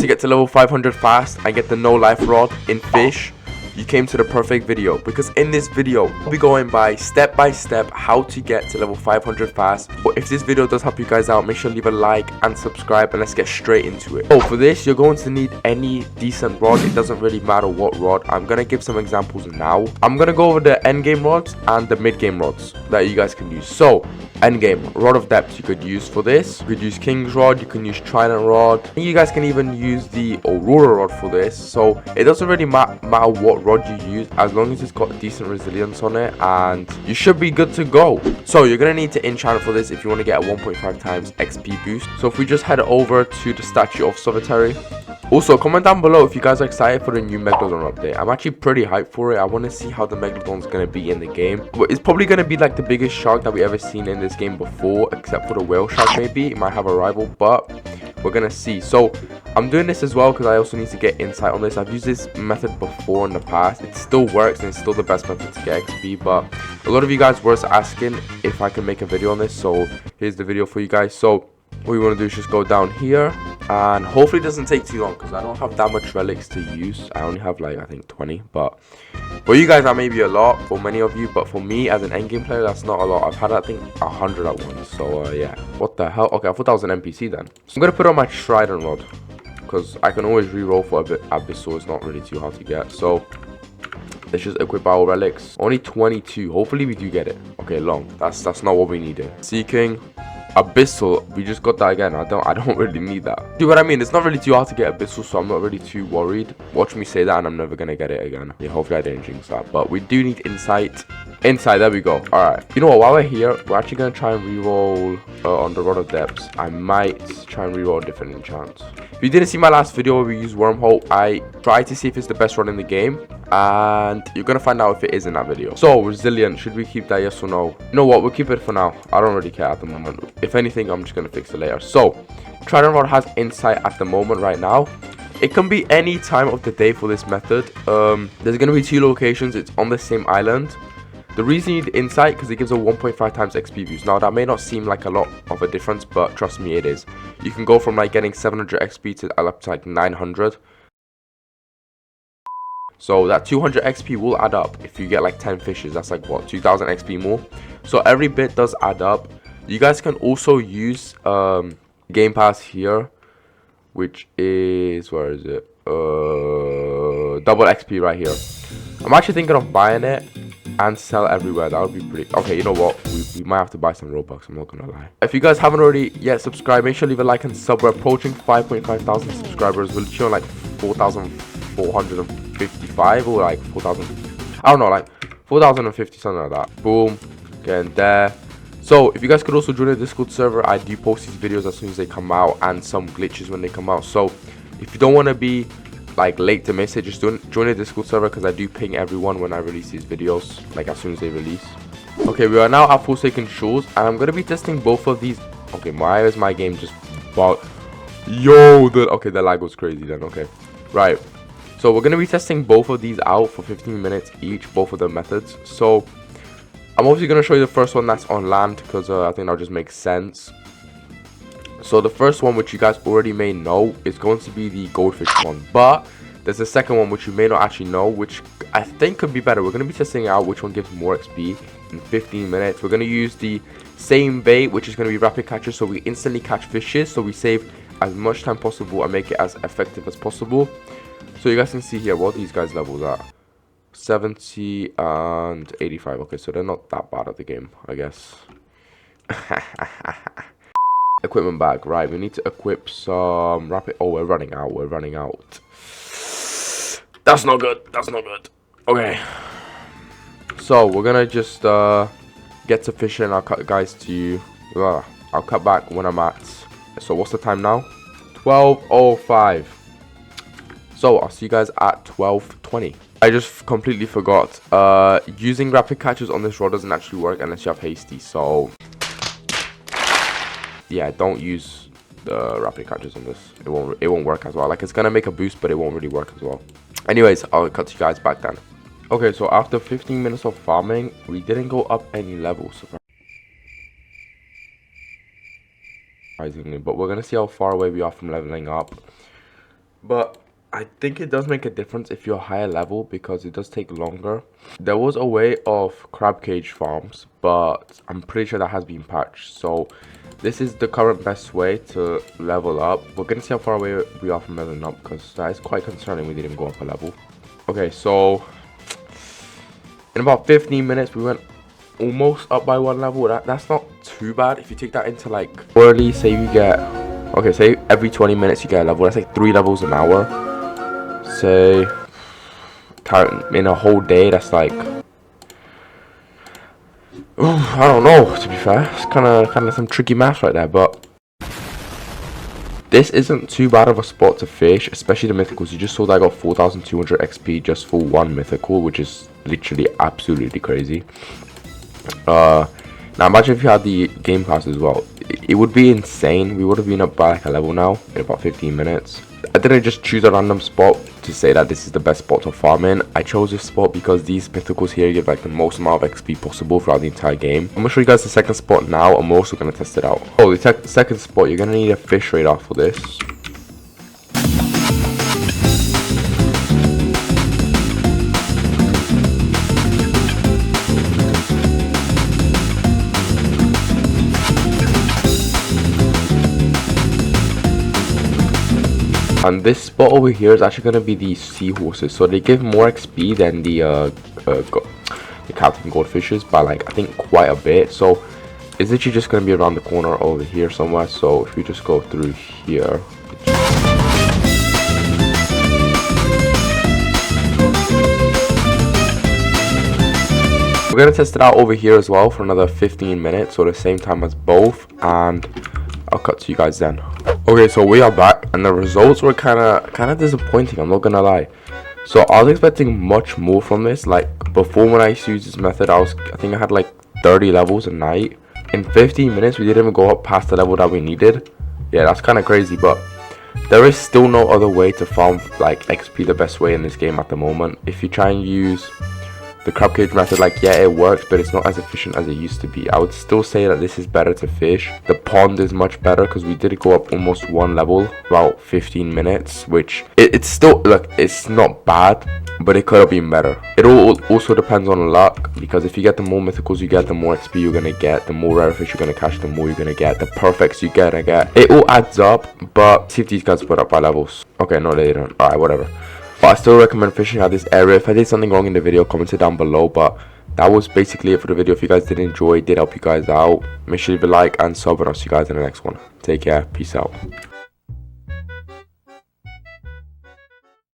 to get to level 500 fast and get the no life rod in Fish, you came to the perfect video, because in this video I'll be going by step how to get to level 500 fast. But if this video does help you guys out, make sure to leave a like and subscribe, and let's get straight into it. So for this, you're going to need any decent rod. It doesn't really matter what rod. I'm gonna give some examples now. I'm gonna go over the end game rods and the mid game rods that you guys can use. So end game rod of depth you could use for this. You could use King's rod, you can use Trident rod, and you guys can even use the Aurora rod for this. So it doesn't really matter what rod you use, as long as it's got decent resilience on it, and you should be good to go. So you're gonna need to enchant for this if you want to get a 1.5 times XP boost. So if we just head over to the statue of Solitary. Also, comment down below if you guys are excited for the new Megalodon update. I'm actually pretty hyped for it. I want to see how the Megalodon's going to be in the game. But it's probably going to be like the biggest shark that we ever seen in this game before, except for the whale shark maybe. It might have a rival, but we're going to see. So I'm doing this as well because I also need to get insight on this. I've used this method before in the past. It still works and it's still the best method to get XP, but a lot of you guys were asking if I can make a video on this. So here's the video for you guys. So what we want to do is just go down here, and hopefully it doesn't take too long because I don't have that much relics to use. I only have like I think 20, but for you guys that may be a lot for many of you, but for me as an endgame player that's not a lot. I've had I think 100 at once. So yeah, what the hell? Okay, I thought that was an NPC then. So I'm gonna put on my Trident rod because I can always re-roll for a bit Abyssal. It's not really too hard to get. So let's just equip our relics. Only 22. Hopefully we do get it. Okay, long. That's not what we needed. Seeking Abyssal, we just got that again. I don't really need that. See what I mean? It's not really too hard to get Abyssal, so I'm not really too worried. Watch me say that and I'm never gonna get it again. Yeah, hopefully I didn't jinx that. But we do need insight. Insight, there we go. Alright. You know what, while we're here, we're actually gonna try and reroll on the Rod of Depths. I might try and reroll different enchants. If you didn't see my last video where we used Wormhole, I tried to see if it's the best rod in the game, and you're gonna find out if it is in that video. So resilient, should we keep that, yes or no? You know what, we'll keep it for now. I don't really care at the moment. If anything, I'm just gonna fix it later. So Trident rod has insight at the moment right now. It can be any time of the day for this method. There's gonna be 2 locations. It's on the same island. The reason you need insight because it gives a 1.5 times XP boost. Now that may not seem like a lot of a difference, but trust me, it is. You can go from like getting 700 XP to up to like 900. So that 200 XP will add up if you get like 10 fishes. That's like what, 2000 XP more. So every bit does add up. You guys can also use Game Pass here, which is, where is it? Double XP right here. I'm actually thinking of buying it and sell everywhere. That would be pretty. Okay, you know what, we might have to buy some Robux, I'm not gonna lie. If you guys haven't already yet subscribed, make sure to leave a like and sub. We're approaching 5.5 thousand subscribers. We're chilling like 4,455 or like 4,000, I don't know, like 4,050, something like that. Boom, getting there. So if you guys could also join the Discord server, I do post these videos as soon as they come out, and some glitches when they come out. So if you don't want to be like late to miss it, just join the Discord server because I do ping everyone when I release these videos, like as soon as they release. Okay, we are now at Forsaken Shores, and I'm gonna be testing both of these. Okay, why is my game just bug? Yo, okay, the lag was crazy then. Okay, right. So we're gonna be testing both of these out for 15 minutes each, both of the methods. So I'm obviously gonna show you the first one that's on land because I think that'll just make sense. So the first one, which you guys already may know, is going to be the Goldfish one. But there's a second one which you may not actually know, which I think could be better. We're going to be testing out which one gives more XP in 15 minutes. We're going to use the same bait, which is going to be rapid catcher, so we instantly catch fishes. So we save as much time possible and make it as effective as possible. So you guys can see here what these guys levels are. 70 and 85. Okay, so they're not that bad at the game, I guess. Equipment bag, right? We need to equip some rapid. Oh, we're running out. We're running out. That's not good. That's not good. Okay. So we're gonna just get to fishing. I'll cut guys to. I'll cut back when I'm at. So what's the time now? 12:05. So I'll see you guys at 12:20. I just completely forgot. Using rapid catches on this rod doesn't actually work unless you have hasty. So yeah, don't use the rapid catches on this. It won't work as well. Like, it's gonna make a boost, but it won't really work as well. Anyways, I'll cut you guys back then. Okay, so after 15 minutes of farming, we didn't go up any levels, surprisingly, but we're gonna see how far away we are from leveling up. But I think it does make a difference if you're higher level because it does take longer. There was a way of crab cage farms, but I'm pretty sure that has been patched. So this is the current best way to level up. We're gonna see how far away we are from leveling up because that is quite concerning. We didn't go up a level. Okay, so in about 15 minutes we went almost up by 1 level. That's not too bad if you take that into like early. Say you get, okay, say every 20 minutes you get a level. That's like 3 levels an hour. Say in a whole day, that's like, I don't know, to be fair. It's kind of some tricky math right there, but this isn't too bad of a spot to fish, especially the mythicals. You just saw that I got 4,200 XP just for 1 mythical, which is literally absolutely crazy. Now imagine if you had the game pass as well. It would be insane. We would have been up by like a level now in about 15 minutes. I didn't just choose a random spot to say that this is the best spot to farm in. I chose this spot because these mythicals here give like the most amount of XP possible throughout the entire game. I'm gonna show you guys the second spot now. I'm also gonna test it out. Oh, the second spot, you're gonna need a fish radar for this. And this spot over here is actually going to be the seahorses, so they give more XP than the captain goldfishes by like I think quite a bit. So it's literally just going to be around the corner over here somewhere. So if we just go through here, we're going to test it out over here as well for another 15 minutes, so the same time as both, and I'll cut to you guys then. Okay, so we are back and the results were kind of disappointing, I'm not gonna lie. So I was expecting much more from this. Like before, when I used to use this method, I think I had like 30 levels a night. In 15 minutes we didn't even go up past the level that we needed. Yeah, that's kind of crazy, but there is still no other way to farm like XP the best way in this game at the moment. If you try and use the crab cage method, like, yeah, it works, but it's not as efficient as it used to be. I would still say that this is better to fish. The pond is much better because we did go up almost 1 level about 15 minutes, which it's still, look, it's not bad, but it could have been better. It all also depends on luck, because if you get the more mythicals you get, the more XP you're gonna get, the more rare fish you're gonna catch, the more you're gonna get, the perfects you get. It all adds up. But see if these guys put up by levels. Okay, no, they don't. Alright, whatever. But I still recommend fishing at this area. If I did something wrong in the video, comment it down below. But that was basically it for the video. If you guys did enjoy, it did help you guys out, make sure you leave a like and sub, and I'll see you guys in the next one. Take care. Peace out.